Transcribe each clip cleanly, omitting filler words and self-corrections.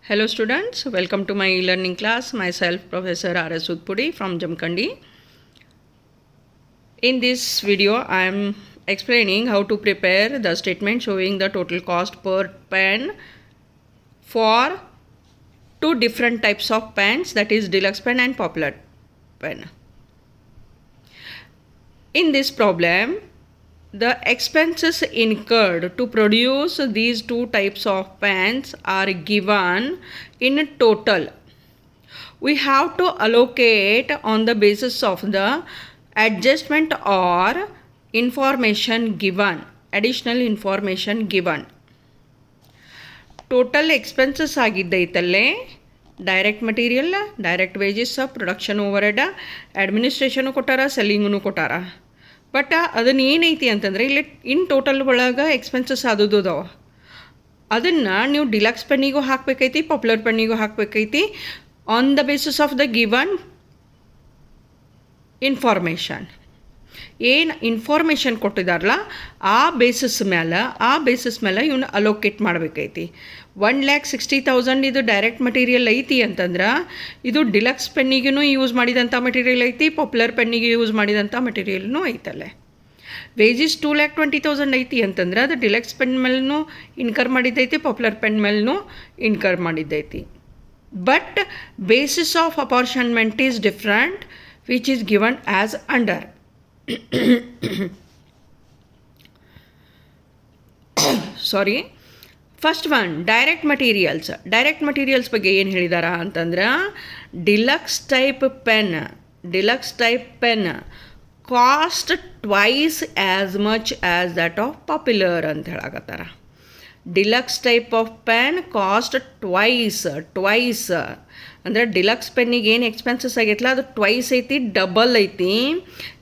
Hello students, welcome to my e-learning class. Myself Professor R.S. Udpudi from Jamkhandi. In this video, I am explaining how to prepare the statement showing the total cost per pen for two different types of pens, that is deluxe pen and popular pen. In this problem, the expenses incurred to produce these two types of pens are given in total. We have to allocate on the basis of the adjustment or information given, additional information given. Total expenses ಆಗಿದ್ದೈತಲ್ಲೇ direct material, direct wages, production overhead, administration ಕೊಟ್ಟಾರ, ಸೆಲ್ಲಿಂಗೂ ಕೊಟ್ಟಾರ. But ಅದನ್ನು ಏನೈತಿ ಅಂತಂದರೆ ಇಲ್ಲಿ in total ಒಳಗೆ expenses ಆದದ್ದು ಅದಾವ. ಅದನ್ನು ನೀವು ಡಿಲಕ್ಸ್ ಪೆನ್ನಿಗೂ ಹಾಕಬೇಕೈತಿ, ಪಾಪ್ಯುಲರ್ ಪೆನ್ನಿಗೂ ಹಾಕಬೇಕೈತಿ on the basis of the given information. ಏನು ಇನ್ಫಾರ್ಮೇಷನ್ ಕೊಟ್ಟಿದಾರಲ್ಲ ಆ ಬೇಸಿಸ್ ಮೇಲೆ ಇವನ್ನ ಅಲೋಕೇಟ್ ಮಾಡಬೇಕೈತಿ. 1,60,000 ಇದು ಡೈರೆಕ್ಟ್ ಮಟೀರಿಯಲ್ ಐತಿ ಅಂತಂದ್ರೆ ಇದು ಡಿಲಕ್ಸ್ ಪೆನ್ನಿಗೂ ಯೂಸ್ ಮಾಡಿದಂಥ ಮಟೀರಿಯಲ್ ಐತಿ, ಪಾಪ್ಯುಲರ್ ಪೆನ್ನಿಗೆ ಯೂಸ್ ಮಾಡಿದಂಥ ಮಟೀರಿಯಲ್ನೂ ಐತಲ್ಲೇ. ವೇಜಸ್ 2,20,000 ಐತಿ ಅಂತಂದ್ರೆ ಅದು ಡಿಲಕ್ಸ್ ಪೆನ್ ಮೇಲೂ ಇನ್ಕರ್ ಮಾಡಿದ್ದೈತಿ, ಪಾಪ್ಯುಲರ್ ಪೆನ್ ಮೇಲೂ ಇನ್ಕರ್ ಮಾಡಿದ್ದೈತಿ. But basis of apportionment is different, which is given as under. Sorry, first one direct materials ಬಗ್ಗೆ ಏನು ಹೇಳಿದಾರ ಅಂತಂದ್ರೆ deluxe type pen cost twice as much as that of popular ಅಂತ ಹೇಳಕತ್ತಾರ. Deluxe type of pen cost twice ಅಂದರೆ deluxe ಪೆನ್ನಿಗೆ ಏನು expenses ಆಗೈತಲ್ಲ ಅದು ಟ್ವೈಸ್ ಐತಿ, ಡಬಲ್ ಐತಿ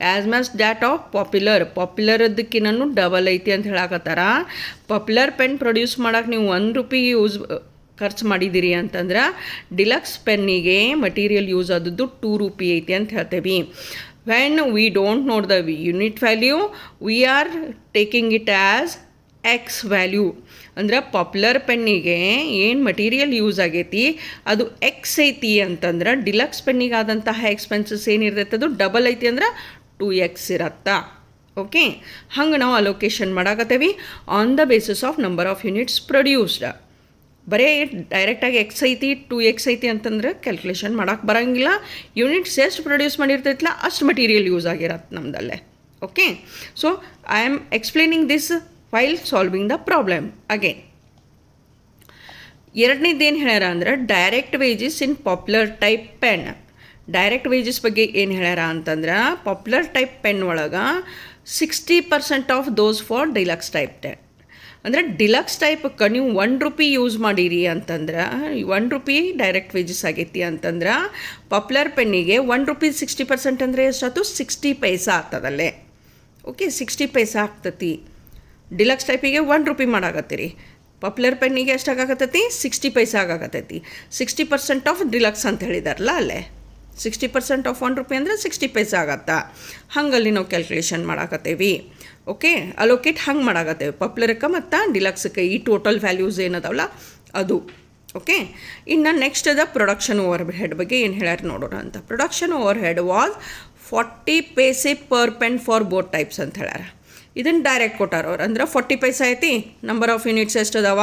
ಆ್ಯಸ್ ಮಚ್ ದ್ಯಾಟ್ ಆಫ್ ಪಾಪ್ಯುಲರ್ದಕ್ಕಿನ್ನೂ ಡಬಲ್ ಐತಿ ಅಂತ ಹೇಳಕತ್ತಾರ. ಪಾಪ್ಯುಲರ್ ಪೆನ್ ಪ್ರೊಡ್ಯೂಸ್ ಮಾಡೋಕೆ ನೀವು ₹1 ಖರ್ಚು ಮಾಡಿದ್ದೀರಿ ಅಂತಂದ್ರೆ ಡಿಲಕ್ಸ್ ಪೆನ್ನಿಗೆ ಮಟೀರಿಯಲ್ ಯೂಸ್ ಆದದ್ದು ₹2 ಐತಿ ಅಂತ ಹೇಳ್ತೇವೆ. When we don't note the unit value, we are taking it as X value. ಅಂದ್ರೆ ಪಾಪ್ಯುಲರ್ ಪೆನ್ನಿಗೆ ಏನು ಮಟೀರಿಯಲ್ ಯೂಸ್ ಆಗೈತಿ ಅದು ಎಕ್ಸ್ ಐತಿ ಅಂತಂದ್ರೆ ಡಿಲಕ್ಸ್ ಪೆನ್ನಿಗಾದಂತಹ ಎಕ್ಸ್ಪೆನ್ಸಸ್ ಏನಿರ್ತೈತೆ ಅದು ಡಬಲ್ ಐತಿ ಅಂದ್ರೆ 2x ಇರತ್ತಾ. ಓಕೆ, ಹಂಗೆ ನಾವು ಅಲೋಕೇಶನ್ ಮಾಡಾಕತ್ತೇವಿ on the basis of number of units produced. ಬರೀ ಡೈರೆಕ್ಟಾಗಿ ಎಕ್ಸ್ ಐತಿ 2x ಐತಿ ಅಂತಂದ್ರೆ ಕ್ಯಾಲ್ಕುಲೇಷನ್ ಮಾಡೋಕೆ ಬರೋಂಗಿಲ್ಲ. ಯೂನಿಟ್ಸ್ ಎಷ್ಟು ಪ್ರೊಡ್ಯೂಸ್ ಮಾಡಿರ್ತೈತಲ್ಲ ಅಷ್ಟು ಮಟೀರಿಯಲ್ ಯೂಸ್ ಆಗಿರತ್ತೆ ನಮ್ಮದಲ್ಲೇ. Okay, so I am explaining this while solving the problem again. ಎರಡನೇದೇನು ಹೇಳ್ಯಾರ ಅಂದ್ರೆ direct wages in popular type pen. Direct wages ಬಗ್ಗೆ ಏನು ಹೇಳ್ಯಾರ ಅಂತಂದ್ರೆ ಪಾಪ್ಯುಲರ್ ಟೈಪ್ ಪೆನ್ ಒಳಗೆ 60% of those for deluxe type pen. ಅಂದರೆ ಡಿಲಕ್ಸ್ ಟೈಪ್ಗೆ ನೀವು ₹1 ಯೂಸ್ ಮಾಡಿರಿ ಅಂತಂದ್ರೆ ₹1 ಡೈರೆಕ್ಟ್ ವೇಜಸ್ ಆಗೈತಿ ಅಂತಂದ್ರೆ ಪಾಪ್ಯುಲರ್ ಪೆನ್ನಿಗೆ ₹1 60% ಅಂದರೆ ಎಷ್ಟಾಯ್ತು? 60 ಪೈಸಾ ಆಗ್ತದಲ್ಲೇ. ಓಕೆ, 60 ಪೈಸಾ ಆಗ್ತತಿ. ಡಿಲಕ್ಸ್ ಟೈಪಿಗೆ ₹1 ಮಾಡಾಕತ್ತೀರಿ, ಪಾಪ್ಯುಲರ್ ಪೆನ್ನಿಗೆ ಎಷ್ಟಾಗತ್ತೈತಿ? 60 ಪೈಸಾ ಆಗಾಕತ್ತೈತಿ. 60% ಆಫ್ ಡಿಲಕ್ಸ್ ಅಂತ ಹೇಳಿದಾರಲ್ಲ ಅಲ್ಲೇ, 60% ಆಫ್ ₹1 ಅಂದರೆ 60 ಪೈಸಾ ಆಗತ್ತಾ. ಹಂಗಲ್ಲಿ ನಾವು ಕ್ಯಾಲ್ಕುಲೇಷನ್ ಮಾಡಾಕತ್ತೇವಿ. ಓಕೆ, ಅಲೋಕೇಟ್ ಹಂಗೆ ಮಾಡಾಕತ್ತೇವೆ ಪಾಪ್ಯುಲರ್ಕ್ಕೆ ಮತ್ತು ಡಿಲಕ್ಸ್ಗೆ ಈ ಟೋಟಲ್ ವ್ಯಾಲ್ಯೂಸ್ ಏನದಾವಲ್ಲ ಅದು. ಓಕೆ, ಇನ್ನು ನೆಕ್ಸ್ಟ್ ಅದ ಪ್ರೊಡಕ್ಷನ್ ಓವರ್ ಹೆಡ್ ಬಗ್ಗೆ ಏನು ಹೇಳ್ಯಾರ ನೋಡೋಣ ಅಂತ. Production over head was 40 paise per pen for both types ಅಂತ ಹೇಳ್ಯಾರ. ಇದನ್ನು ಡೈರೆಕ್ಟ್ ಕೊಟ್ಟಾರವ್ರು, ಅಂದ್ರೆ 40 ಪೈಸಾ ಐತಿ. ನಂಬರ್ ಆಫ್ ಯೂನಿಟ್ಸ್ ಎಷ್ಟು ಅದಾವ,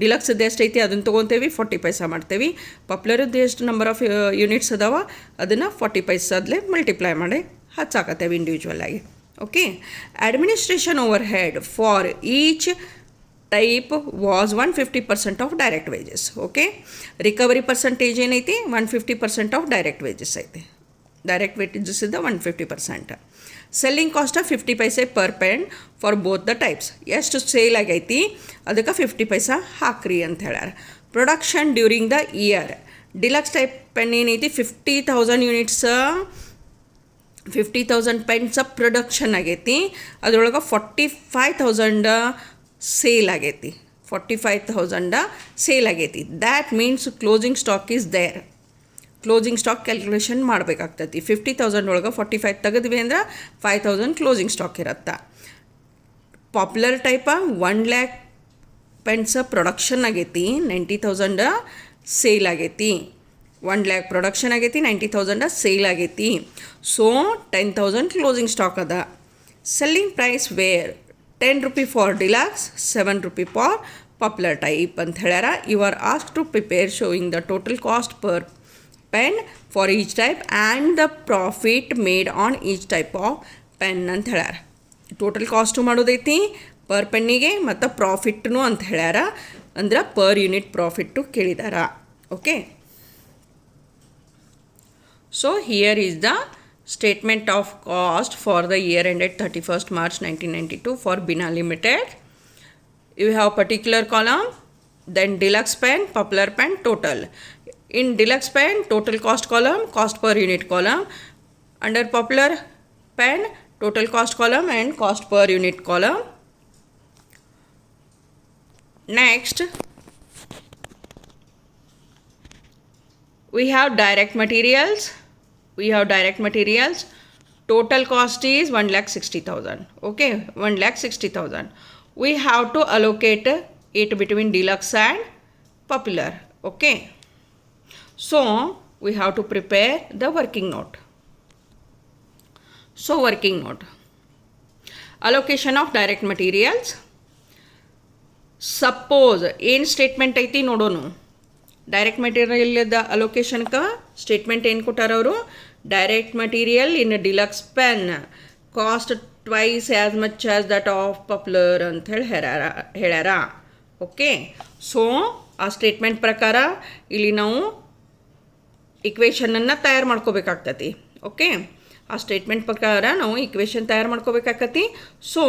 ಡಿಲಕ್ಸ್ದು ಎಷ್ಟು ಐತಿ ಅದನ್ನು ತೊಗೊತೇವಿ, 40 ಪೈಸಾ ಮಾಡ್ತೇವೆ. ಪಾಪ್ಯುಲರ್ದು ಎಷ್ಟು ನಂಬರ್ ಆಫ್ ಯೂನಿಟ್ಸ್ ಅದಾವ ಅದನ್ನು 40 ಪೈಸಾದಲೇ ಮಲ್ಟಿಪ್ಲೈ ಮಾಡಿ ಹಚ್ಚಾಕತ್ತೇವೆ ಇಂಡಿವಿಜುವಲ್ ಆಗಿ. Okay, administration over head for each type was 150% of direct wages. Okay, recovery percentage ಏನೈತಿ? 150% ಆಫ್ ಡೈರೆಕ್ಟ್ ವೇಜಸ್ ಐತಿ. ಡೈರೆಕ್ಟ್ ವೇಜಸ್ ಇದ್ದ 150%. Selling cost 50 paise per pen for both the types. ಎಷ್ಟು sale ಆಗೈತಿ ಅದಕ್ಕೆ 50 ಪೈಸಾ ಹಾಕ್ರಿ ಅಂತ ಹೇಳ್ಯಾರ. Production during the year, deluxe type pen ಏನೈತಿ 50,000 ಯೂನಿಟ್ಸ್, 50,000 ಪೆನ್ಸ್ ಪ್ರೊಡಕ್ಷನ್ ಆಗೈತಿ. ಅದರೊಳಗೆ 45,000 ಸೇಲ್ ಆಗೈತಿ. 45,000 ಸೇಲ್ ಆಗೈತಿ. That means closing stock is there. Closing stock calculation ಮಾಡಬೇಕಾಗ್ತೈತಿ. 50,000 ಒಳಗೆ 45 ತೆಗೆದ್ವಿ ಅಂದ್ರೆ 5,000 ಕ್ಲೋಸಿಂಗ್ ಸ್ಟಾಕ್ ಇರುತ್ತೆ. Popular type 1 lakh pens production ಆಗೈತಿ, 90,000 ಸೇಲ್ ಆಗೈತಿ. 1 lakh ಪ್ರೊಡಕ್ಷನ್ ಆಗೈತಿ, 90,000 ಸೇಲ್ ಆಗೈತಿ. ಸೊ 10,000 ಕ್ಲೋಸಿಂಗ್ ಸ್ಟಾಕ್ ಅದ. Selling price were 10 rupee for deluxe, 7 rupee for popular type ಅಂತ ಹೇಳ್ಯಾರ. You are asked to prepare showing the total cost per pen for each type and the profit made on each type of pen ಅಂತ ಹೇಳ್ಯಾರ. Total cost ಮಾಡೋದೈತಿ per ಪೆನ್ನಿಗೆ ಮತ್ತು ಪ್ರಾಫಿಟ್ನು ಅಂತ ಹೇಳ್ಯಾರ. ಅಂದ್ರೆ ಪರ್ ಯೂನಿಟ್ ಪ್ರಾಫಿಟ್ಟು ಕೇಳಿದಾರ. Okay, so here is the statement of cost for the year ended 31st March 1992 for Bina Limited. You have particular column, then deluxe pen, popular pen, total. In deluxe pen, total cost column, cost per unit column. Under popular pen, total cost column and cost per unit column. Next, we have direct materials. Total cost is 1,60,000. Okay, 1,60,000. We have to allocate it between deluxe and popular. Okay, so we have to prepare the working note. So working note, allocation of direct materials. Suppose in statement ಐತಿ ನೋಡೋಣ. Direct ಮೆಟೀರಿಯಲ್ದ ಅಲೋಕೇಶನ್ಗೆ statement ಏನು ಕೊಟ್ಟಾರ ಅವರು? Direct material in deluxe pen cost twice as much as that of popular ಅಂತ ಹೇಳ್ಯಾರ. Okay, so ಆ statement ಪ್ರಕಾರ ಇಲ್ಲಿ ನಾವು ಇಕ್ವೇಷನನ್ನು ತಯಾರು ಮಾಡ್ಕೋಬೇಕಾಗ್ತತಿ. ಓಕೆ, ಆ ಸ್ಟೇಟ್ಮೆಂಟ್ ಪ್ರಕಾರ ನಾವು ಇಕ್ವೇಷನ್ ತಯಾರು ಮಾಡ್ಕೋಬೇಕಾಗತಿ. So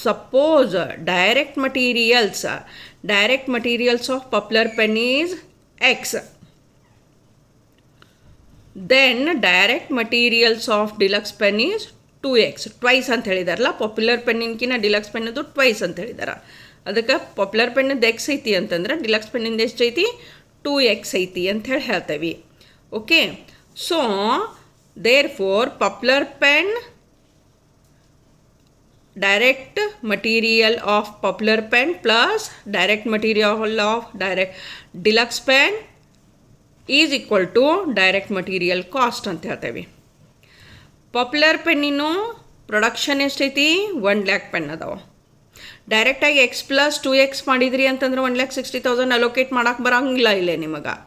suppose direct materials of popular pen is X, then direct materials of deluxe pen is 2x, twice ಅಂತ ಹೇಳಿದಾರಲ್ಲ. ಪಾಪ್ಯುಲರ್ ಪೆನ್ನಿನ್ಕಿನ ಡಿಲಕ್ಸ್ ಪೆನ್ನದು ಟ್ವೈಸ್ ಅಂತ ಹೇಳಿದಾರ. ಅದಕ್ಕೆ ಪಾಪ್ಯುಲರ್ ಪೆನ್ನದು ಎಕ್ಸ್ ಐತಿ ಅಂತಂದ್ರೆ ಡಿಲಕ್ಸ್ ಪೆನ್ನಿಂದ ಎಷ್ಟು ಐತಿ? 2x ಐತಿ ಅಂತ ಹೇಳ್ತೇವೆ. Okay, so therefore popular pen direct material of popular pen plus direct material of deluxe pen is equal to direct material cost ಅಂತ ಹೇಳ್ತೇವೆ. ಪಾಪ್ಯುಲರ್ ಪೆನ್ನಿನ ಪ್ರೊಡಕ್ಷನ್ ಎಷ್ಟೈತಿ? 1 lakh ಪೆನ್ ಅದಾವ. ಡೈರೆಕ್ಟಾಗಿ X + 2x ಮಾಡಿದ್ರಿ ಅಂತಂದ್ರೆ 1,60,000 ಅಲೋಕೇಟ್ ಮಾಡೋಕೆ ಬರೋಂಗಿಲ್ಲ. ಇಲ್ಲೇ ನಿಮಗೆ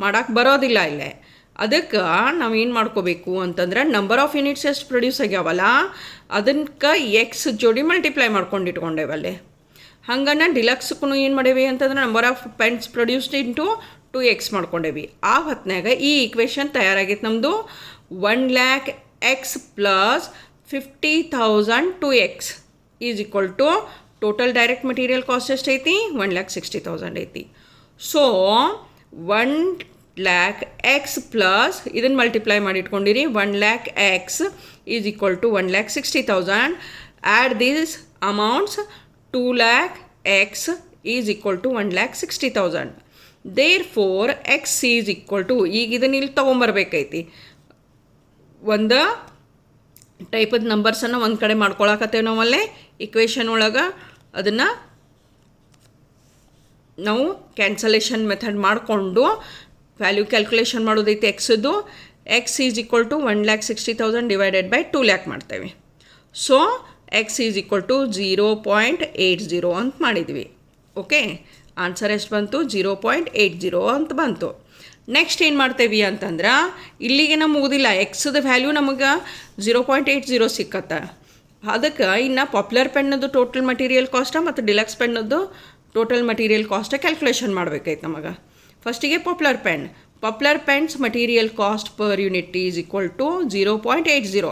ಮಾಡೋಕೆ ಬರೋದಿಲ್ಲ. ಇಲ್ಲೇ ಅದಕ್ಕೆ ನಾವು ಏನು ಮಾಡ್ಕೋಬೇಕು ಅಂತಂದ್ರೆ ನಂಬರ್ ಆಫ್ ಯೂನಿಟ್ಸ್ ಎಷ್ಟು ಪ್ರೊಡ್ಯೂಸ್ ಆಗ್ಯಾವಲ್ಲ ಅದಕ್ಕೆ ಎಕ್ಸ್ ಜೋಡಿ ಮಲ್ಟಿಪ್ಲೈ ಮಾಡ್ಕೊಂಡು ಇಟ್ಕೊಂಡೇವಲ್ಲಿ. ಹಂಗನ ಡಿಲಕ್ಸ್ಗೂ ಏನು ಮಾಡೇವಿ ಅಂತಂದ್ರೆ number of pens produced into 2x ಮಾಡ್ಕೊಂಡೇವಿ. ಆ ಹೊತ್ನಾಗ ಈ ಈಕ್ವೇಷನ್ ತಯಾರಾಗಿತ್ತು ನಮ್ಮದು. 1 lakh x + 50,000 2x is equal to total direct material cost ಎಷ್ಟೈತಿ? 1,60,000 ಐತಿ. ಸೊ 1 lakh x ಪ್ಲಸ್ ಇದನ್ನು ಮಲ್ಟಿಪ್ಲೈ ಮಾಡಿ ಇಟ್ಕೊಂಡಿರಿ. 1 lakh x is equal to 1,60,000. Add these amounts. 2 lakh x is equal to 1,60,000. Therefore x is equal to, ಈಗ ಇದನ್ನು ಇಲ್ಲಿ ತೊಗೊಂಬರ್ಬೇಕೈತಿ. ಒಂದು ಟೈಪದ ನಂಬರ್ಸನ್ನು ಒಂದು ಕಡೆ ಮಾಡ್ಕೊಳಕತ್ತೇವೆ ನಾವಲ್ಲೇ ಇಕ್ವೇಷನ್ ಒಳಗೆ. ಅದನ್ನು ನಾವು ಕ್ಯಾನ್ಸಲೇಷನ್ ಮೆಥಡ್ ಮಾಡಿಕೊಂಡು ವ್ಯಾಲ್ಯೂ ಕ್ಯಾಲ್ಕುಲೇಷನ್ ಮಾಡೋದೈತಿ ಎಕ್ಸದ್ದು. X is equal to 1,60,000 divided by 2 lakh ಮಾಡ್ತೇವೆ. So x is equal to 0.80 ಅಂತ ಮಾಡಿದ್ವಿ. ಓಕೆ, ಆನ್ಸರ್ ಎಷ್ಟು ಬಂತು? 0.80 ಅಂತ ಬಂತು. ನೆಕ್ಸ್ಟ್ ಏನು ಮಾಡ್ತೇವೆ ಅಂತಂದ್ರೆ ಇಲ್ಲಿಗೆ ನಮ್ಗೆ ಮುಗಿದಿಲ್ಲ. ಎಕ್ಸದ ವ್ಯಾಲ್ಯೂ ನಮಗೆ 0.80 ಸಿಕ್ಕತ್ತೆ. ಅದಕ್ಕೆ ಇನ್ನು ಪಾಪ್ಯುಲರ್ ಪೆನ್ನದು ಟೋಟಲ್ ಮಟೀರಿಯಲ್ ಕಾಸ್ಟ ಮತ್ತು ಡಿಲಕ್ಸ್ ಪೆನ್ನದು ಟೋಟಲ್ ಮಟೀರಿಯಲ್ ಕಾಸ್ಟ ಕ್ಯಾಲ್ಕುಲೇಷನ್ ಮಾಡಬೇಕಾಯ್ತು ನಮಗೆ. ಫಸ್ಟಿಗೆ popular pens material cost per unit is equal to 0.80.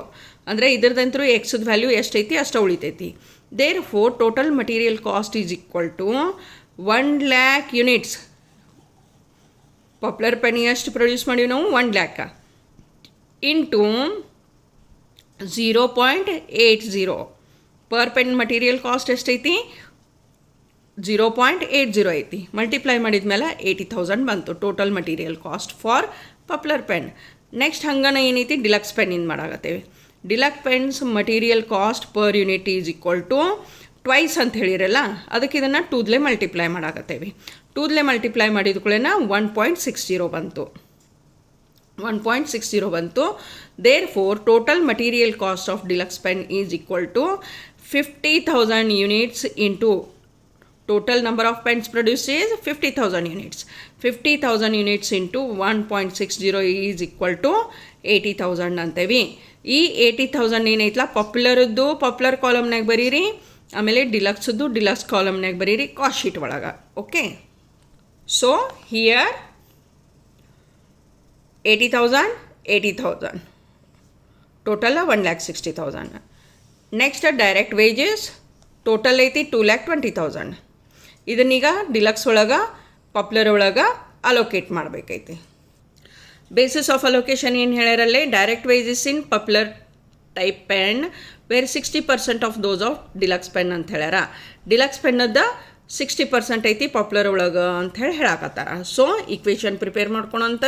ಅಂದರೆ ಇದ್ರದಂತರೂ ಎಕ್ಸದ ವ್ಯಾಲ್ಯೂ ಎಷ್ಟೈತಿ ಅಷ್ಟು ಉಳಿತೈತಿ. Therefore total material cost is equal to 1 lakh units. Popular pen ಎಷ್ಟು ಪ್ರೊಡ್ಯೂಸ್ ಮಾಡೀವಿ ನಾವು? 1 lakh into 0.80. Per pen material cost ಎಷ್ಟೈತಿ? 0.80 ಐತಿ. ಮಲ್ಟಿಪ್ಲೈ ಮಾಡಿದ ಮೇಲೆ 80,000 ಬಂತು total material cost for popular pen. Next ಹಂಗನ ಏನೈತಿ ಡಿಲಕ್ಸ್ ಪೆನ್ನಿಂದ ಮಾಡಾಕತ್ತೇವೆ. Deluxe pens material cost per unit is equal to twice ಅಂತ ಹೇಳಿರಲ್ಲ, ಅದಕ್ಕೆ ಇದನ್ನು ಟೂದ್ಲೆ ಮಲ್ಟಿಪ್ಲೈ ಮಾಡಾಕತ್ತೇವೆ. ಟೂದ್ಲೆ ಮಲ್ಟಿಪ್ಲೈ ಮಾಡಿದ ಕೂಡಲೇ 1.60 ಬಂತು. 1.60 ಬಂತು. Therefore total material cost of deluxe pen is equal to 50,000 units into total number of pens produced is 50,000 units. 50,000 units into 1.60 is equal to 80,000 ಅಂತೇವಿ. ಈ 80,000 ಏನೈತಲ್ಲ ಪಾಪ್ಯುಲರ್ದು ಪಾಪ್ಯುಲರ್ ಕಾಲಮ್ನಾಗ ಬರೀರಿ, ಆಮೇಲೆ ಡಿಲಕ್ಸ್ದು ಡಿಲಕ್ಸ್ ಕಾಲಮ್ನಾಗ ಬರೀರಿ ಕಾಸ್ಟ್ ಶೀಟ್ ಒಳಗೆ. Okay, so here 80,000 80,000 total 1,60,000. Next direct wages total ಐತಿ 2,20,000. ಇದನ್ನೀಗ ಡಿಲಕ್ಸ್ ಒಳಗೆ ಪಾಪ್ಯುಲರ್ ಒಳಗೆ ಅಲೋಕೇಟ್ ಮಾಡಬೇಕೈತಿ. ಬೇಸಿಸ್ ಆಫ್ ಅಲೋಕೇಶನ್ ಏನು ಹೇಳ್ಯಾರಲ್ಲಿ, direct wages in popular type pen were 60% of those of deluxe pen ಅಂತ ಹೇಳ್ಯಾರ. ಡಿಲಕ್ಸ್ ಪೆನ್ನದ 60% ಐತಿ ಪಾಪ್ಯುಲರ್ ಒಳಗೆ ಅಂತ ಹೇಳಾಕತ್ತಾರ. ಸೊ ಈಕ್ವೇಷನ್ ಪ್ರಿಪೇರ್ ಮಾಡ್ಕೊಳಂತ.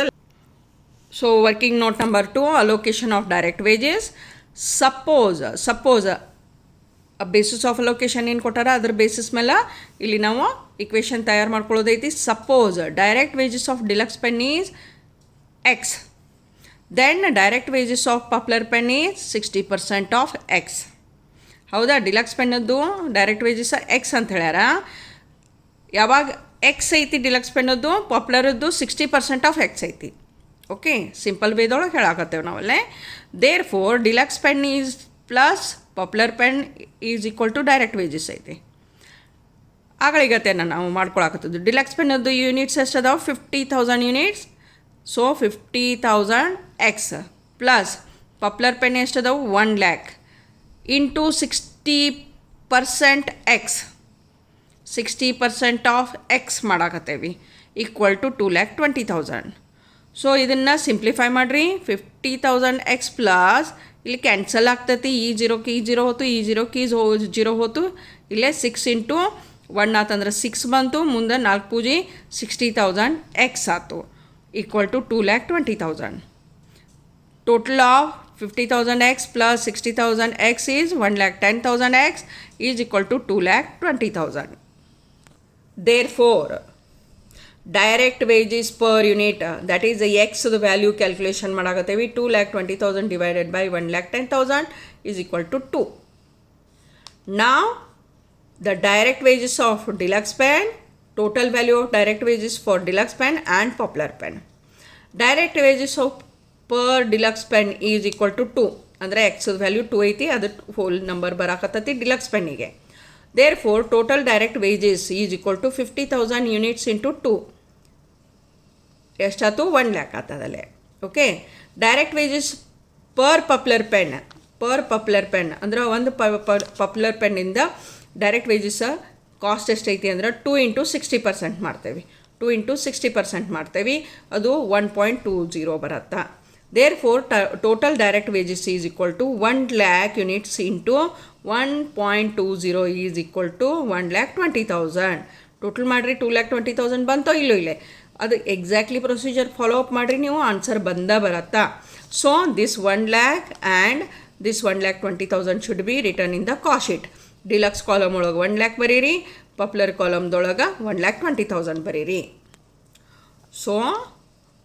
So working note number 2, allocation of direct wages. Suppose basis of allocation ಏನು ಕೊಟ್ಟಾರ ಅದ್ರ ಬೇಸಿಸ್ ಮೇಲೆ ಇಲ್ಲಿ ನಾವು ಇಕ್ವೇಷನ್ ತಯಾರು ಮಾಡ್ಕೊಳ್ಳೋದೈತಿ. Suppose direct wages of deluxe pen is x, then direct wages of popular pen is 60% of x. ಹೌದಾ, deluxe ಪೆನ್ನದ್ದು ಡೈರೆಕ್ಟ್ ವೇಜಸ್ ಎಕ್ಸ್ ಅಂತ ಹೇಳ್ಯಾರ. ಯಾವಾಗ ಎಕ್ಸ್ ಐತಿ ಡಿಲಕ್ಸ್ ಪೆನ್ನದ್ದು, ಪಾಪ್ಯುಲರದ್ದು 60% ಆಫ್ ಎಕ್ಸ್ ಐತಿ. ಓಕೆ, ಸಿಂಪಲ್ ವೇದೊಳಗೆ ಹೇಳಾಕತ್ತೇವೆ ನಾವಲ್ಲೇ. Therefore deluxe pen is plus popular pen is equal to direct wages ಐತಿ. ಆಗಳಿಗತ್ತೇನ ನಾವು ಮಾಡ್ಕೊಳಕತ್ತದ್ದು. ಡಿಲಕ್ಸ್ ಪೆನ್ನದ್ದು ಯೂನಿಟ್ಸ್ ಎಷ್ಟು ಅದಾವೆ, 50,000 units. So 50,000 x plus popular pen ಎಷ್ಟು ಅದಾವೆ, 1,00,000 ಇಂಟು 60% ಎಕ್ಸ್. 60% ಆಫ್ ಎಕ್ಸ್ ಮಾಡಾಕತ್ತೇವಿ ಈಕ್ವಲ್ ಟು 2,20,000. ಸೊ ಇದನ್ನು ಸಿಂಪ್ಲಿಫೈ ಮಾಡಿರಿ. 50,000 ಎಕ್ಸ್ ಪ್ಲಸ್ ಇಲ್ಲಿ ಕ್ಯಾನ್ಸಲ್ ಆಗ್ತೈತಿ. ಈ ಜೀರೋಕ್ಕೆ ಈ ಜೀರೋ ಹೋತು, ಈ ಜೀರೋಕ್ಕೆ ಈ ಜೀರೋ ಹೋತು. ಇಲ್ಲೇ 6 ಇಂಟು 1 ಆತಂದ್ರೆ 6 ಬಂತು. ಮುಂದೆ 4 ಪೂಜಿ 60,000 ಎಕ್ಸ್ ಆತು equal to 2,20,000. Total of 50,000 x plus 60,000 x is 1,10,000 x is equal to 2,20,000. Therefore direct wages per unit, that is ಎಕ್ಸ್ದು ವ್ಯಾಲ್ಯೂ ಕ್ಯಾಲ್ಕುಲೇಷನ್ ಮಾಡಾಕತ್ತೇವಿ. 2,20,000 divided by 1,10,000 is equal to 2. Now the direct wages of deluxe pen, total value of direct wages for deluxe pen and popular pen. Direct wages of per deluxe pen is equal to 2. ಅಂದರೆ X value 2 ಐತಿ, ಅದು whole number ಬರಾಕತ್ತೈತಿ deluxe ಪೆನ್ನಿಗೆ. Therefore total direct wages is equal to 50,000 units into 2. ಎಷ್ಟಾಯ್ತು, 1,00,000 ಆಗ್ತದಲ್ಲೇ. Okay, direct wages per popular pen ಅಂದ್ರೆ ಒಂದು popular ಪೆನ್ನಿಂದ ಡೈರೆಕ್ಟ್ ವೇಜಸ್ ಕಾಸ್ಟ್ ಎಷ್ಟೈತಿ ಅಂದ್ರೆ 2 ಇಂಟು 60% ಮಾಡ್ತೇವೆ. 2 ಇಂಟು 60% ಮಾಡ್ತೇವೆ, ಅದು 1.20 ಬರುತ್ತಾ. Therefore total direct wages is equal to 1,00,000 units into 1.20 is equal to 1,20,000. Total ಮಾಡಿರಿ 2,20,000 ಬಂತೋ ಇಲ್ಲೇ. ಅದು ಎಕ್ಸಾಕ್ಟ್ಲಿ ಪ್ರೊಸೀಜರ್ ಫಾಲೋ ಅಪ್ ಮಾಡಿರಿ ನೀವು, ಆನ್ಸರ್ ಬರುತ್ತಾ. So this 1,00,000 and this 1,20,000 should be return in the cost sheet. Deluxe column ಒಳಗೆ 1,00,000 ಬರೀರಿ, popular ಕಾಲಮ್ದೊಳಗೆ 1,20,000 ಬರೀರಿ. So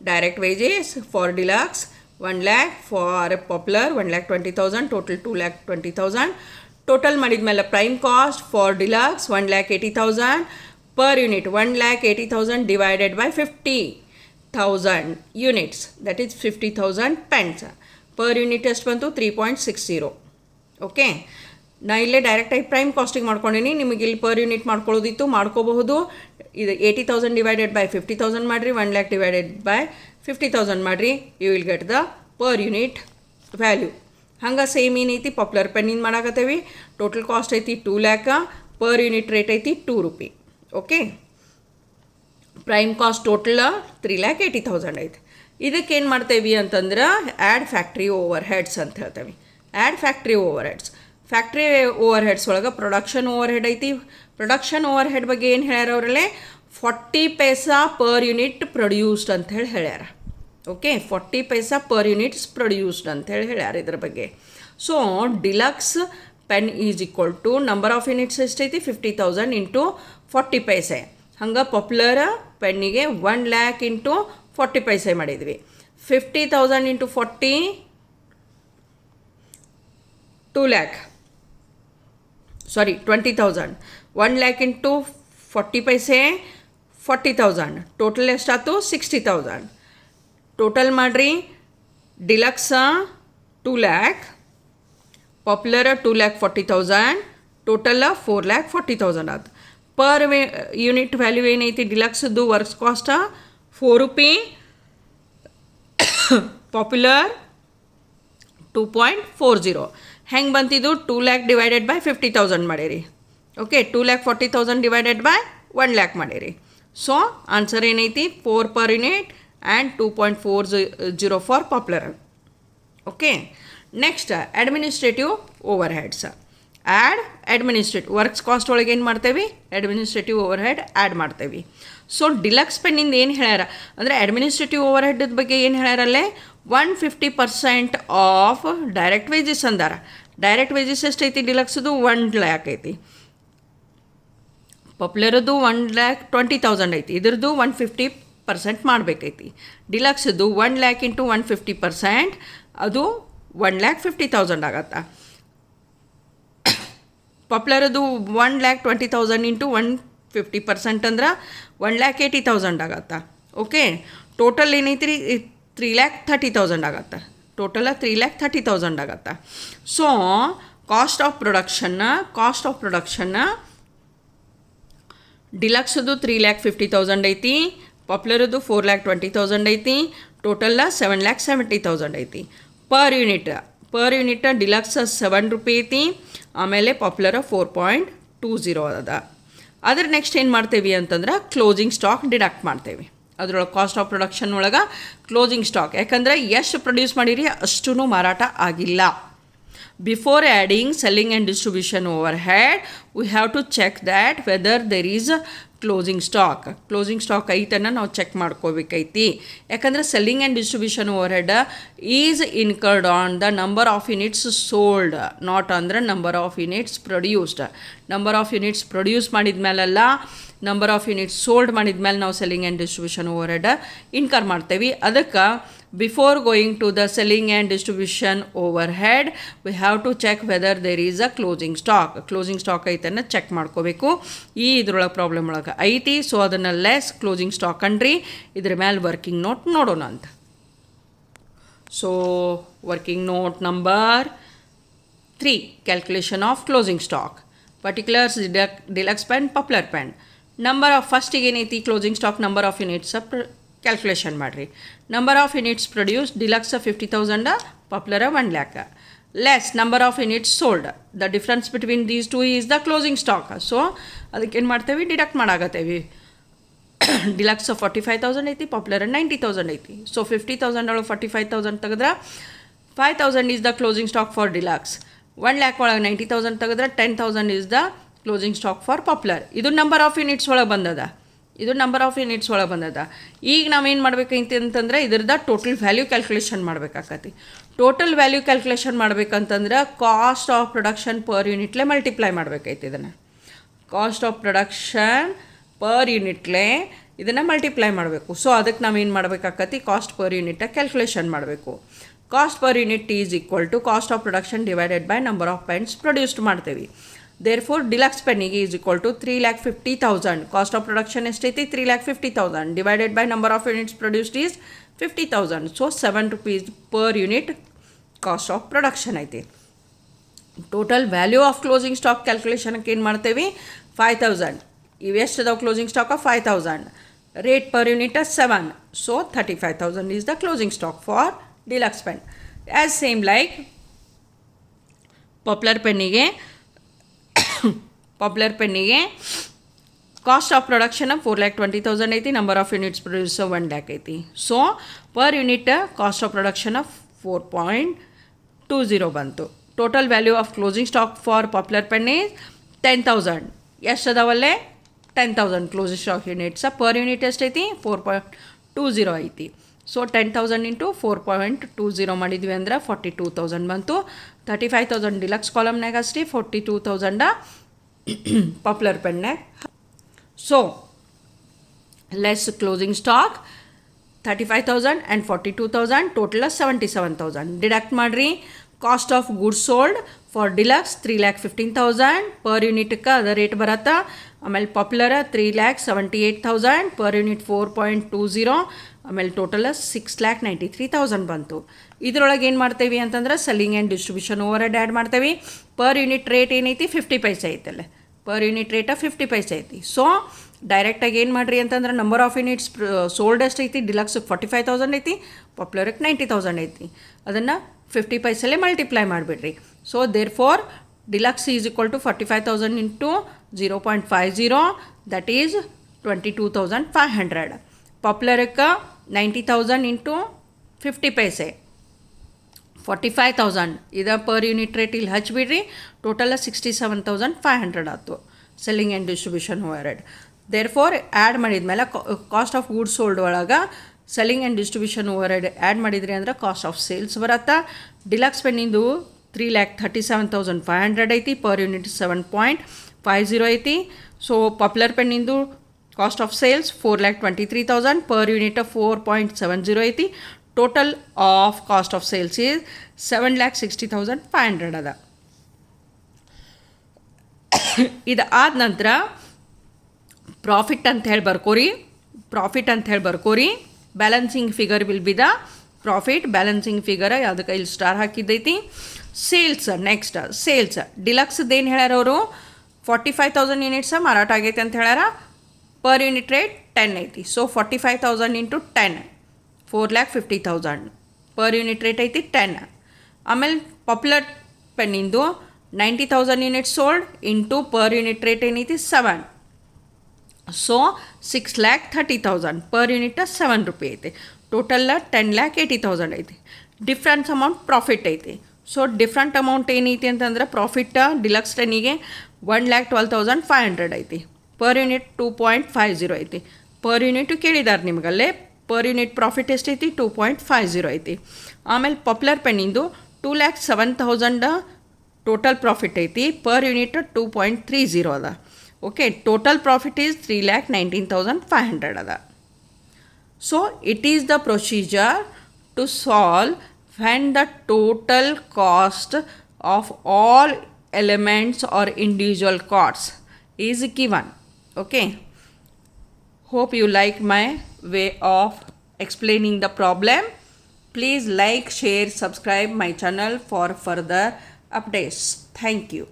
direct wages for deluxe 1,00,000, for popular 1,20,000, total 2,20,000. Total ಮಾಡಿದ ಮೇಲೆ prime cost for deluxe 1,80,000 per unit. 1,80,000 divided by 50,000 units, that is 50,000 pens. Per unit ಎಷ್ಟು ಬಂತು, 3.60. Okay, ನಾ ಇಲ್ಲೇ ಡೈರೆಕ್ಟಾಗಿ ಪ್ರೈಮ್ ಕಾಸ್ಟಿಂಗ್ ಮಾಡ್ಕೊಂಡೀನಿ. ನಿಮಗೆ ಇಲ್ಲಿ ಪರ್ ಯೂನಿಟ್ ಮಾಡ್ಕೊಳ್ಳೋದಿತ್ತು ಮಾಡ್ಕೋಬಹುದು. ಇದು 80,000 ಡಿವೈಡೆಡ್ ಬೈ 50,000 ಮಾಡಿರಿ, 1,00,000 ಡಿವೈಡೆಡ್ ಬೈ 50,000 ಮಾಡಿರಿ, you will get the per unit value. ಹಂಗೆ ಸೇಮ್ ಏನೈತಿ ಪಾಪ್ಯುಲರ್ ಪೆನ್ನಿಂದ ಮಾಡಾಕತ್ತೇವಿ. ಟೋಟಲ್ ಕಾಸ್ಟ್ ಐತಿ 2,00,000, ಪರ್ ಯೂನಿಟ್ ರೇಟ್ ಐತಿ 2 rupee. Okay, prime cost total 3,80,000 ಐತೆ. ಇದಕ್ಕೇನು ಮಾಡ್ತೇವೆ ಅಂತಂದ್ರೆ ಆ್ಯಡ್ ಫ್ಯಾಕ್ಟ್ರಿ ಓವರ್ ಹೆಡ್ಸ್ ಅಂತ ಹೇಳ್ತೇವೆ. Add factory overheads. Factory overheads ಒಳಗೆ ಪ್ರೊಡಕ್ಷನ್ ಓವರ್ ಹೆಡ್ ಐತಿ. ಪ್ರೊಡಕ್ಷನ್ ಓವರ್ ಹೆಡ್ ಬಗ್ಗೆ ಏನು ಹೇಳ್ಯಾರ ಅವರಲ್ಲೇ, 40 ಪೈಸಾ ಪರ್ ಯೂನಿಟ್ ಪ್ರೊಡ್ಯೂಸ್ಡ್ ಅಂಥೇಳಿ ಹೇಳ್ಯಾರ. Okay, 40 paisa per units produced ಅಂಥೇಳಿ ಹೇಳ್ಯಾರ ಇದ್ರ ಬಗ್ಗೆ. So deluxe pen is equal to number of units ಎಷ್ಟೈತಿ 50,000 ಇಂಟು 40 ಪೈಸೆ. ಹಂಗೆ ಪಾಪ್ಯುಲರ್ ಪೆನ್ನಿಗೆ 1 lakh ಇಂಟು 40 ಪೈಸೆ ಮಾಡಿದ್ವಿ. 50,000 into 40 2 lakh, sorry 20,000. 1 lakh into 40 ಪೈಸೆ 40,000. ಟೋಟಲ್ ಎಷ್ಟಾಯ್ತು 60,000. ಟೋಟಲ್ ಮಾಡಿರಿ. ಡಿಲಕ್ಸ 2 lakh, ಪಾಪ್ಯುಲರ್ 2,40,000, ಟೋಟಲ್ 4,40,000 ಆಯ್ತು. ಪರ್ ಯೂನಿಟ್ ವ್ಯಾಲ್ಯೂ ಏನೈತಿ ಡಿಲಕ್ಸ್ದು ವರ್ಕ್ಸ್ ಕಾಸ್ಟ 4 ರೂಪಾಯಿ, ಪಾಪ್ಯುಲರ್ 2.40. ಹೆಂಗೆ ಬಂತಿದ್ದು 2 lakh ಡಿವೈಡೆಡ್ ಬೈ 50,000 ಮಾಡಿರಿ. ಓಕೆ, 2,40,000 ಡಿವೈಡೆಡ್ ಬೈ 1 lakh ಮಾಡಿರಿ. ಸೊ ಆನ್ಸರ್ ಏನೈತಿ 4 per unit and 2.40 for popular. Okay, next administrative over heads. Administrative works cost ಒಳಗೆ ಏನು ಮಾಡ್ತೇವೆ, ಅಡ್ಮಿನಿಸ್ಟ್ರೇಟಿವ್ ಓವರ್ ಹೆಡ್ ಆ್ಯಡ್ ಮಾಡ್ತೇವೆ. ಸೊ ಡಿಲಕ್ಸ್ ಪೆನ್ನಿಂದ ಏನು ಹೇಳ್ಯಾರ ಅಂದರೆ ಅಡ್ಮಿನಿಸ್ಟ್ರೇಟಿವ್ ಓವರ್ ಹೆಡ್ ಬಗ್ಗೆ ಏನು ಹೇಳ್ಯಾರಲ್ಲೇ 150% ಆಫ್ ಡೈರೆಕ್ಟ್ ವೇಜಸ್ ಅಂದಾರ. ಡೈರೆಕ್ಟ್ ವೇಜಸ್ ಎಷ್ಟೈತಿ ಡಿಲಕ್ಸ್ದು 1 lakh ಐತಿ, ಪಾಪ್ಯುಲರ್ದು 1,20,000 ಐತಿ. ಇದ್ರದ್ದು 150% ಮಾಡಬೇಕೈತಿ. ಡಿಲಕ್ಸ್ದು 1 lakh ಇಂಟು 150%, ಅದು 1,50,000 ಆಗತ್ತಾ. ಪಾಪ್ಯುಲರ್ದು 1,20,000 ಇಂಟು 150% ಅಂದ್ರೆ 1,80,000 ಆಗತ್ತಾ. ಓಕೆ, ಟೋಟಲ್ ಏನೈತಿ ರೀ 3,30,000 ಆಗತ್ತೆ. ಟೋಟಲ 3,30,000 ಆಗತ್ತೆ. ಸೊ ಕಾಸ್ಟ್ ಆಫ್ ಪ್ರೊಡಕ್ಷನ್ನ ಡಿಲಕ್ಸ್ದು 3,50,000 ಐತಿ, ಪಾಪ್ಯುಲರ್ದು 4,20,000 ಐತಿ, ಟೋಟಲ್ 7,70,000 ಐತಿ. ಪರ್ ಯೂನಿಟ್ ಡಿಲಕ್ಸ್ 7 ರೂಪಾಯಿ ಐತಿ, ಆಮೇಲೆ ಪಾಪ್ಯುಲರ್ 4.20 ಅದ. ಅದ್ರ ನೆಕ್ಸ್ಟ್ ಏನು ಮಾಡ್ತೇವೆ ಅಂತಂದ್ರೆ ಕ್ಲೋಸಿಂಗ್ ಸ್ಟಾಕ್ ಡಿಡಕ್ಟ್ ಮಾಡ್ತೇವೆ. ಅದರೊಳಗೆ ಕಾಸ್ಟ್ ಆಫ್ ಪ್ರೊಡಕ್ಷನ್ ಒಳಗೆ ಕ್ಲೋಸಿಂಗ್ ಸ್ಟಾಕ್, ಯಾಕಂದರೆ ಎಷ್ಟು ಪ್ರೊಡ್ಯೂಸ್ ಮಾಡಿರಿ ಅಷ್ಟೂ ಮಾರಾಟ ಆಗಿಲ್ಲ. Before adding selling and distribution overhead we have to check that whether there is closing stock ಐತನ್ನು ನಾವು ಚೆಕ್ ಮಾಡ್ಕೋಬೇಕೈತಿ. ಯಾಕಂದರೆ selling and distribution overhead is incurred on the number of units sold, not ಅಂದ್ರೆ number of units produced. Number of units produce ಮಾಡಿದ್ಮೇಲೆಲ್ಲ number of units sold ಮಾಡಿದ್ಮೇಲೆ ನಾವು selling and distribution overhead incur ಮಾಡ್ತೇವೆ. ಅದಕ್ಕೆ before going to the selling and distribution overhead we have to check whether there is a closing stock ಐತನ್ನು check ಮಾಡ್ಕೋಬೇಕು. ಇದ್ರೊಳಗೆ problem ಒಳಗೆ ಐತಿ. So ಅದನ್ನು ಲೆಸ್ ಕ್ಲೋಸಿಂಗ್ ಸ್ಟಾಕ್ ಅನ್ರಿ. ಇದ್ರ ಮೇಲೆ ವರ್ಕಿಂಗ್ ನೋಟ್ ನೋಡೋಣ ಅಂತ. So working note number 3, calculation of closing stock. Particulars deluxe pen, popular pen. Number of ಫಸ್ಟಿಗೆ ಏನೈತಿ closing stock number of units calculation ಮಾಡಿರಿ. Number of units produce deluxe 50,000, popular 1 lakh. Less number of units sold, the difference between these two is the closing stock. So ಅದಕ್ಕೇನು ಮಾಡ್ತೇವೆ, deduct ಮಾಡಾಕತ್ತೇವೆ. Deluxe 45,000 ಐತಿ, popular 90,000 ಐತಿ. So 50,000 ಒಳಗೆ 45,000 ತೆಗೆದ್ರೆ 5,000 is the closing stock for deluxe. 1 lakh ಒಳಗೆ 90,000 ತೆಗೆದ್ರೆ 10,000 is the closing stock for popular. ಇದು number of units ಒಳಗೆ ಬಂದದ. ಈಗ ನಾವೇನು ಮಾಡ್ಬೇಕೈತಿ ಅಂತಂದ್ರೆ ಇದ್ರದ್ದು ಟೋಟಲ್ ವ್ಯಾಲ್ಯೂ ಕ್ಯಾಲ್ಕುಲೇಷನ್ ಮಾಡಬೇಕಾಕತಿ. ಟೋಟಲ್ ವ್ಯಾಲ್ಯೂ ಕ್ಯಾಲ್ಕುಲೇಷನ್ ಮಾಡ್ಬೇಕಂತಂದ್ರೆ ಕಾಸ್ಟ್ ಆಫ್ ಪ್ರೊಡಕ್ಷನ್ ಪರ್ ಯೂನಿಟ್ಲೆ ಮಲ್ಟಿಪ್ಲೈ ಮಾಡಬೇಕೈತಿ. ಇದನ್ನು ಕಾಸ್ಟ್ ಆಫ್ ಪ್ರೊಡಕ್ಷನ್ ಪರ್ ಯೂನಿಟ್ಲೆ ಇದನ್ನು ಮಲ್ಟಿಪ್ಲೈ ಮಾಡಬೇಕು. ಸೊ ಅದಕ್ಕೆ ನಾವೇನು ಮಾಡಬೇಕಾಕತಿ, ಕಾಸ್ಟ್ ಪರ್ ಯೂನಿಟ್ ಕ್ಯಾಲ್ಕುಲೇಷನ್ ಮಾಡಬೇಕು. Cost per unit is equal to cost of production divided by number of pens produced ಮಾಡ್ತೇವೆ. Therefore, deluxe penny is equal to 3,50,000. Cost of production ಎಷ್ಟೈತಿ 3,50,000 divided by number of units produced is 50,000. So 7 rupees per unit cost of production ಐತಿ. Total value of closing stock calculation ಏನು ಮಾಡ್ತೇವೆ 5,000. ಇವೆಷ್ಟು ಅದಾವ closing stock 5,000. Rate per unit 7. So 35,000 is the closing stock for deluxe pen. As same like popular penniಗೆ cost of production 4,20,000 ಐತಿ, number of units produce 1 lakh ಐತಿ. So per unit cost of production 4.20 ಬಂತು. Total value of closing stock for popular pen is 10,000. ಎಷ್ಟು ಅದಾವಲ್ಲೇ 10,000 closing stock units. Per unit ಎಷ್ಟೈತಿ 4.20 ಐತಿ. So 10,000 into 4.20 ಮಾಡಿದ್ವಿ ಅಂದ್ರೆ 42,000 ಬಂತು. 35,000 ಡಿಲಕ್ಸ್ ಕಾಲಮ್ನಾಗ ಅಷ್ಟೇ, 42,000 ಪಾಪ್ಯುಲರ್ ಪೆನ್ನಾಗ. So less closing stock 35,000 and 42,000, total 77,000. Deduct ಮಾಡಿರಿ. Cost of goods sold for deluxe 3,15,000 per ಯೂನಿಟ್ಗೆ ಅದ ರೇಟ್ ಬರತ್ತಾ. ಆಮೇಲೆ ಪಾಪ್ಯುಲರ್ 3,78,000 ಪರ್ ಯೂನಿಟ್ 4.20. ಆಮೇಲೆ ಟೋಟಲ್ 6,93,000 ಬಂತು. ಇದರೊಳಗೆ ಏನು ಮಾಡ್ತೇವೆ ಅಂತಂದ್ರೆ selling and distribution overhead add ಮಾಡ್ತೇವೆ. ಪರ್ ಯೂನಿಟ್ ರೇಟ್ ಏನೈತಿ 50 ಪೈಸೆ ಐತಲ್ಲ, ಪರ್ ಯೂನಿಟ್ ರೇಟ 50 ಪೈಸೆ ಐತಿ. ಸೊ ಡೈರೆಕ್ಟಾಗಿ ಏನು ಮಾಡಿರಿ ಅಂತಂದ್ರೆ ನಂಬರ್ ಆಫ್ ಯೂನಿಟ್ಸ್ ಸೋಲ್ಡ್ ಎಷ್ಟು ಐತಿ, ಡಿಲಕ್ಸ್ಗೆ 45,000 ಐತಿ, ಪಾಪ್ಯುಲರ್ಗೆ 90,000 ಐತಿ. ಅದನ್ನು 50 ಪೈಸಲ್ಲೇ ಮಲ್ಟಿಪ್ಲೈ ಮಾಡಿಬಿಡ್ರಿ. So therefore deluxe is equal to 45,000 into 0.50, that is 22,500. ಪಾಪ್ಯುಲರ್ಗೆ 90,000 ಇಂಟು 50 ಪೈಸೆ 45,000. ಇದು ಪರ್ ಯೂನಿಟ್ ರೇಟ್ ಇಲ್ಲಿ ಹಚ್ಬಿಡ್ರಿ. ಟೋಟಲ್ 67,500 ಆಯ್ತು selling and distribution overhead. Therefore add ಮಾಡಿದ್ಮೇಲೆ ಕಾಸ್ಟ್ ಆಫ್ ಗೂಡ್ಸ್ ಸೋಲ್ಡ್ ಒಳಗೆ selling and distribution overhead add ಮಾಡಿದ್ರಿ ಅಂದ್ರೆ cost of sales ಬರತ್ತಾ. Deluxe ಪೆನ್ನಿಂದು 3,37,500 ಐತಿ, ಪರ್ ಯೂನಿಟ್ 7.50 ಐತಿ. ಸೊ ಪಾಪ್ಯುಲರ್ ಪೆನ್ನಿಂದು cost of sales 4,23,000, per unit 4.70 ಐತಿ. Total of cost of sales is 7,60,500 ಅದ. ಇದು ಆದ ನಂತರ ಪ್ರಾಫಿಟ್ ಅಂತ ಹೇಳಿ ಬರ್ಕೋರಿ. Balancing figure will be the profit. Balancing figure ಯಾವುದಕ್ಕೆ ಇಲ್ಲಿ ಸ್ಟಾರ್ ಹಾಕಿದ್ದೈತಿ. ಸೇಲ್ಸ್ ನೆಕ್ಸ್ಟ್ ಸೇಲ್ಸ್ ಡಿಲಕ್ಸ್ದು ಏನು ಹೇಳ್ಯಾರ ಅವರು, 45,000 ಯೂನಿಟ್ಸ್ ಮಾರಾಟ ಆಗೈತೆ ಅಂತ ಹೇಳ್ಯಾರ. ಪರ್ ಯೂನಿಟ್ ರೇಟ್ 10 ಐತಿ. So 45,000 into 10 4,50,000 per unit rate ಐತಿ 10. ಆಮೇಲೆ ಪಾಪ್ಯುಲರ್ ಪೆನ್ನಿಂದು 90,000 units sold into per unit rate ಏನೈತಿ 7. ಸೊ 6,30,000 ಪರ್ ಯೂನಿಟ್ 7 ರೂಪಾಯಿ ಐತಿ. ಟೋಟಲ್ 10,80,000 ಐತಿ. ಡಿಫ್ರೆನ್ಸ್ ಅಮೌಂಟ್ ಪ್ರಾಫಿಟ್ ಐತಿ. ಸೊ ಡಿಫ್ರೆಂಟ್ ಅಮೌಂಟ್ ಏನೈತಿ ಅಂತಂದ್ರೆ ಪ್ರಾಫಿಟ್ ಡಿಲಕ್ಸ್ 10ಗೆ 1,12,500 ಐತಿ. ಪರ್ ಯೂನಿಟ್ 2.50 ಐತಿ. ಪರ್ ಯೂನಿಟು ಕೇಳಿದಾರೆ ನಿಮಗಲ್ಲೇ. ಪರ್ ಯೂನಿಟ್ ಪ್ರಾಫಿಟ್ ಎಷ್ಟೈತಿ 2.50 ಐತಿ. ಆಮೇಲೆ ಪಾಪ್ಯುಲರ್ ಪೆನ್ನಿಂದು 2,07,000 ಟೋಟಲ್ ಪ್ರಾಫಿಟ್ ಐತಿ. ಪರ್ ಯೂನಿಟ್ 2.30 ಅದ. ಓಕೆ, ಟೋಟಲ್ ಪ್ರಾಫಿಟ್ ಈಸ್ 3,19,500 ಅದ. So it is the procedure to solve when the total cost of all elements or individual costs is given. Okay, hope you like my way of explaining the problem. Please like, share, subscribe my channel for further updates. Thank you.